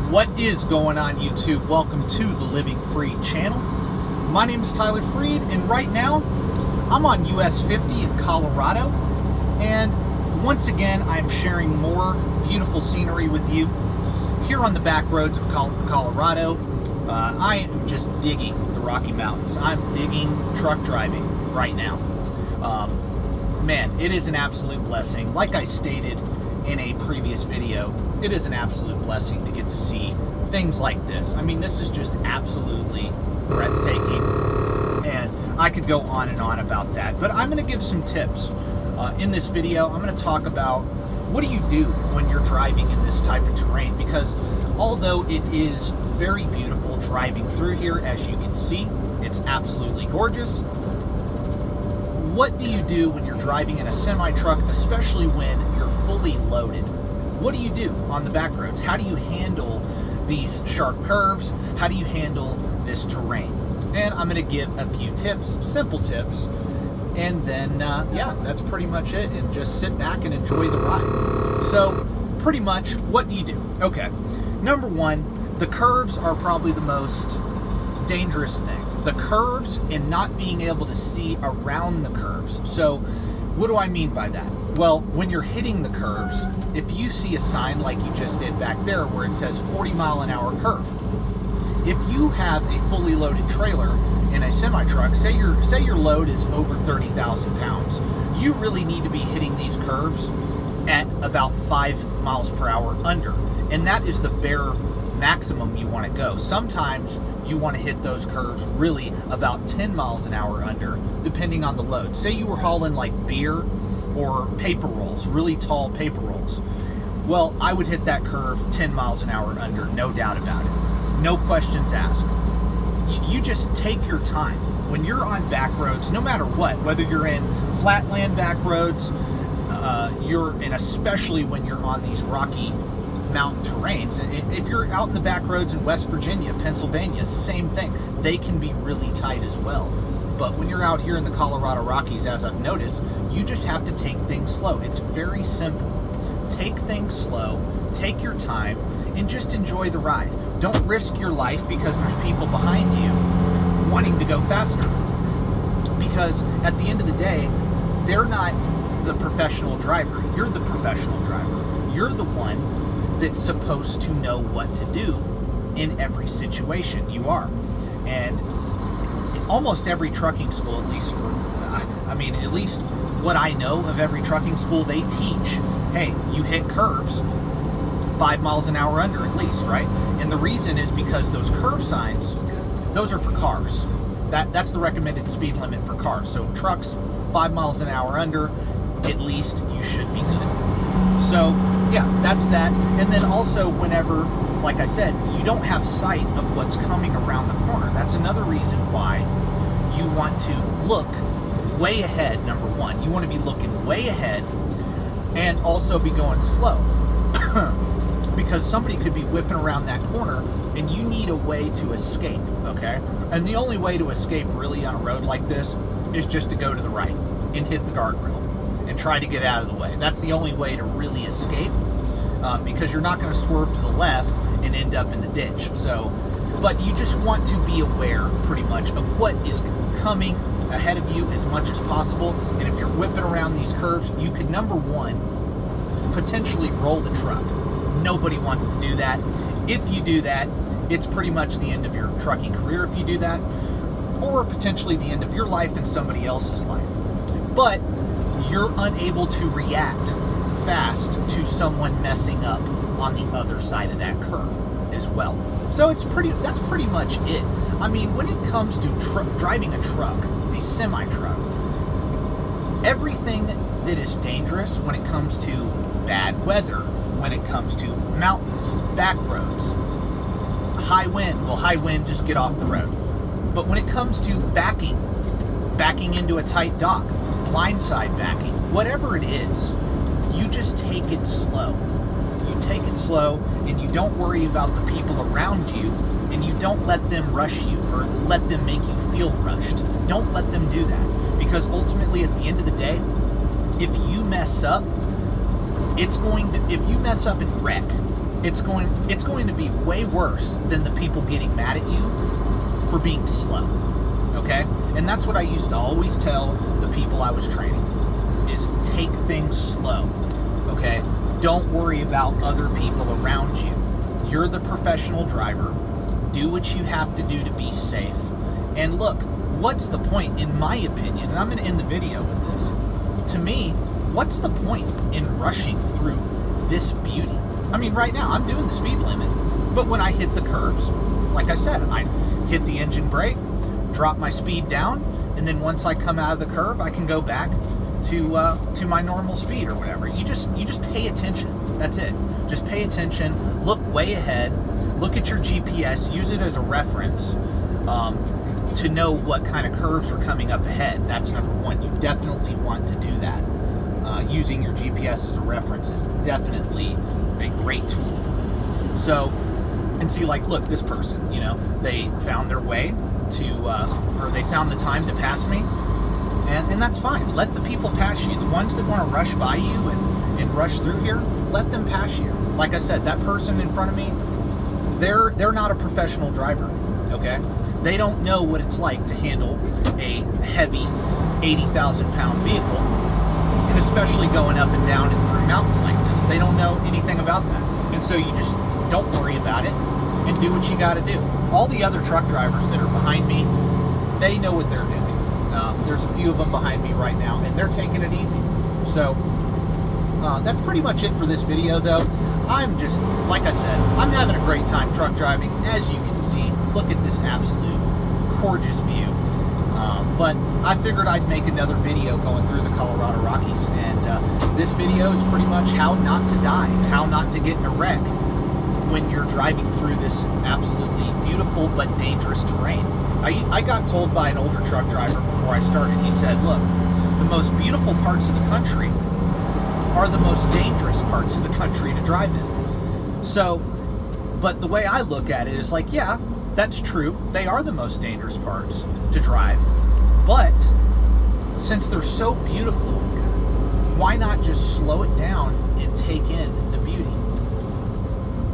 What is going on, YouTube? Welcome to the Living Free channel. My name is Tyler Freed, and right now I'm on US 50 in Colorado, and once again I'm sharing more beautiful scenery with you here on the back roads of Colorado. I am just digging the Rocky Mountains. I'm digging truck driving right now. Man, it is an absolute blessing. Like I stated in a previous video, it is an absolute blessing to get to see things like this. I mean, this is just absolutely breathtaking, and I could go on and on about that, but I'm going to give some tips in this video. I'm going to talk about what do you do when you're driving in this type of terrain, because although it is very beautiful driving through here, as you can see, it's absolutely gorgeous. What do you do when you're driving in a semi-truck, especially when you're fully loaded? What do you do on the back roads? How do you handle these sharp curves? How do you handle this terrain? And I'm going to give a few tips, simple tips, and then, yeah, that's pretty much it, and just sit back and enjoy the ride. So, pretty much, what do you do? Okay, number one, the curves are probably the most dangerous thing. The curves and not being able to see around the curves. So what do I mean by that? Well, when you're hitting the curves, if you see a sign like you just did back there where it says 40-mile-an-hour curve, if you have a fully loaded trailer in a semi-truck, say your load is over 30,000 pounds, you really need to be hitting these curves at about 5 miles per hour under, and that is the bare maximum you want to go. Sometimes you want to hit those curves really about 10 miles an hour under, depending on the load. Say you were hauling like beer or paper rolls, really tall paper rolls. Well, I would hit that curve 10 miles an hour under, no doubt about it. No questions asked. You just take your time. When you're on back roads, no matter what, whether you're in flatland back roads, and especially when you're on these rocky mountain terrains. If you're out in the back roads in West Virginia, Pennsylvania, same thing. They can be really tight as well. But when you're out here in the Colorado Rockies, as I've noticed, you just have to take things slow. It's very simple. Take things slow, take your time, and just enjoy the ride. Don't risk your life because there's people behind you wanting to go faster. Because at the end of the day, they're not the professional driver. You're the professional driver. You're the one that's supposed to know what to do in every situation. You are. And almost every trucking school, at least at least what I know of every trucking school, they teach, hey, you hit curves 5 miles an hour under at least, right? And the reason is because those curve signs, those are for cars. That's the recommended speed limit for cars. So trucks, 5 miles an hour under, at least you should be good. So yeah, that's that. And then also whenever, like I said, you don't have sight of what's coming around the corner. That's another reason why you want to look way ahead, number one. You want to be looking way ahead and also be going slow. Because somebody could be whipping around that corner and you need a way to escape, okay? And the only way to escape really on a road like this is just to go to the right and hit the guardrail and try to get out of the way. That's the only way to really escape, because you're not going to swerve to the left and end up in the ditch. So, but you just want to be aware pretty much of what is coming ahead of you as much as possible. And if you're whipping around these curves, you could, number one, potentially roll the truck. Nobody wants to do that. If you do that, it's pretty much the end of your trucking career if you do that, or potentially the end of your life and somebody else's life. But you're unable to react fast to someone messing up on the other side of that curve as well. So that's pretty much it. I mean, when it comes to driving a truck, a semi-truck, everything that is dangerous when it comes to bad weather, when it comes to mountains, back roads, high wind, just get off the road. But when it comes to backing into a tight dock, blindside backing, whatever it is, you just take it slow. You take it slow, and you don't worry about the people around you, and you don't let them rush you or let them make you feel rushed. Don't let them do that, because ultimately at the end of the day, if you mess up, if you mess up and wreck, it's going to be way worse than the people getting mad at you for being slow. Okay? And that's what I used to always tell the people I was training, is take things slow. Okay? Don't worry about other people around you. You're the professional driver. Do what you have to do to be safe. And look, what's the point, in my opinion, and I'm going to end the video with this. To me, what's the point in rushing through this beauty? I mean, right now, I'm doing the speed limit, but when I hit the curves, like I said, I hit the engine brake, drop my speed down, and then once I come out of the curve, I can go back to my normal speed or whatever. You just pay attention. That's it. Just pay attention. Look way ahead. Look at your GPS. Use it as a reference to know what kind of curves are coming up ahead. That's number one. You definitely want to do that. Using your GPS as a reference is definitely a great tool. So, and see, like, look, this person, you know, they found their way to, or they found the time to pass me, and that's fine. Let the people pass you. The ones that want to rush by you and rush through here, let them pass you. Like I said, that person in front of me, they're not a professional driver, okay? They don't know what it's like to handle a heavy 80,000-pound vehicle, and especially going up and down and through mountains like this. They don't know anything about that. And so you just don't worry about it and do what you got to do. All the other truck drivers that are behind me, they know what they're doing. There's a few of them behind me right now, and they're taking it easy. So that's pretty much it for this video, though. I'm just, like I said, I'm having a great time truck driving. As you can see, look at this absolute gorgeous view. But I figured I'd make another video going through the Colorado Rockies, and this video is pretty much how not to die, how not to get in a wreck when you're driving through this absolutely beautiful but dangerous terrain. I got told by an older truck driver before I started, he said, look, the most beautiful parts of the country are the most dangerous parts of the country to drive in. So, but the way I look at it is like, yeah, that's true. They are the most dangerous parts to drive. But since they're so beautiful, why not just slow it down and take in the beauty?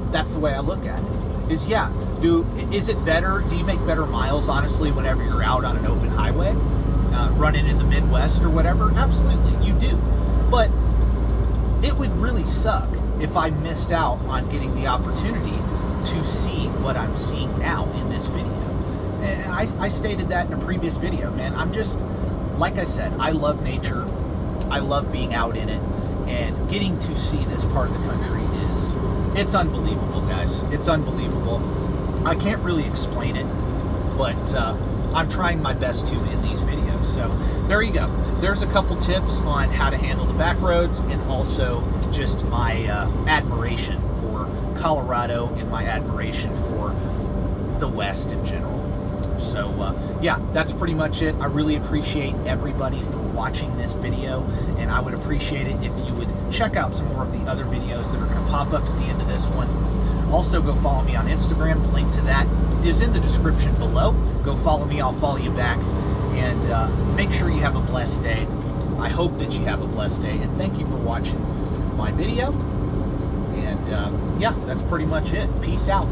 That's the way I look at it. Is, yeah, is it better? Do you make better miles, honestly, whenever you're out on an open highway, running in the Midwest or whatever? Absolutely, you do. But it would really suck if I missed out on getting the opportunity to see what I'm seeing now in this video. And I stated that in a previous video, man. I'm just, like I said, I love nature. I love being out in it. And getting to see this part of the country it's unbelievable, guys. It's unbelievable. I can't really explain it, but I'm trying my best to in these videos. So there you go. There's a couple tips on how to handle the back roads, and also just my admiration for Colorado and my admiration for the West in general. So yeah, that's pretty much it. I really appreciate everybody for watching this video, and I would appreciate it if you would check out some more of the other videos that are going to pop up at the end of this one. Also, go follow me on Instagram. The link to that is in the description below. Go follow me. I'll follow you back. And make sure you have a blessed day. I hope that you have a blessed day. And thank you for watching my video. And yeah, that's pretty much it. Peace out.